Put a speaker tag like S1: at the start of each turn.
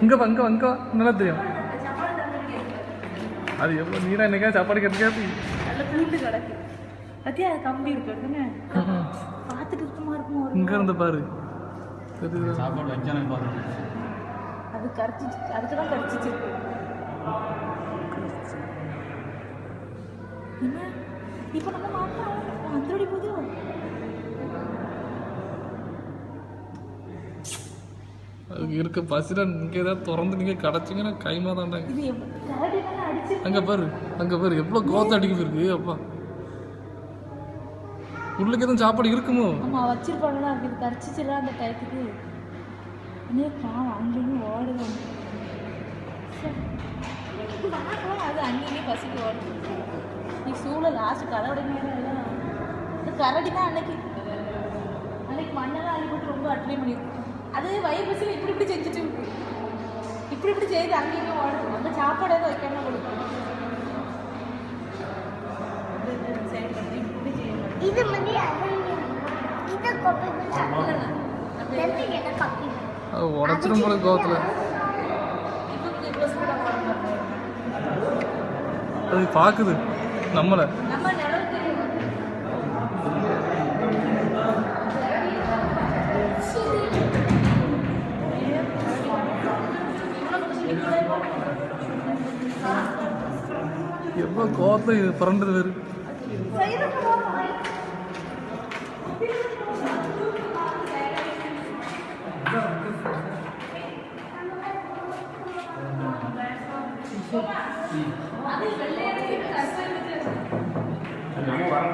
S1: இங்கே வா இங்கே வா நல்லா தெரியும். அது எவ்வளோ நீரா என்னைக்கா சாப்பாடு கேட்டு
S2: நல்ல கூட்டு கிடக்கு. பத்தியா அது கம்பி இருக்குன்னு பார்த்துட்டு சுத்தமாக இருக்கும்.
S1: இங்கே இருந்து பாரு
S3: சாப்பாடு வைக்கணும் பாரு.
S2: அது கரைச்சிச்சு, அதுக்கு தான் கரைச்சிச்சு. என்ன இப்போ நம்ம மாமா அந்தோடி போது
S1: அதுக்கு இருக்க பசில இங்கே ஏதாவது திறந்து நீங்கள் கிடச்சிங்கன்னா கைமா தாண்டாங்க.
S2: இது அடிச்சு
S1: அங்கே பாரு எவ்வளோ கோத்த அடிக்க போயிருக்கு. அப்பா உள்ளுக்கு எதுவும் சாப்பாடு இருக்குமோ?
S2: ஆமாம் வச்சிருப்பாங்களா, இது கரைச்சிச்சுல அந்த டயத்துக்கு. அண்ணே பாவம் அங்கேயும் ஓடுதான். அது அங்கேயும் பசிக்கு ஓடுது. நீ சூழ லாஸ்ட் கரடி நேரம் எல்லாம் இந்த கரடி தான் அன்னைக்கு மண்ணெல்லாம் அள்ளி போட்டு ரொம்ப அட்லை பண்ணியிருக்கு. அது வயிறு பசியில் இப்படி செஞ்சுட்டு இருக்கு. இப்படி செய்து அங்கேயும் ஓடுது. அந்த சாப்பாடு எதுவும் வைக்காம கொடுக்கும்.
S4: இது மாதிரி இது காப்பி
S1: அது உடச்சிடும் போல கோவத்தில். அது பார்க்குது நம்மளை. எவ்வளோ கோவத்தில் இது பிறண்டது வேறு.
S3: நம்ம வர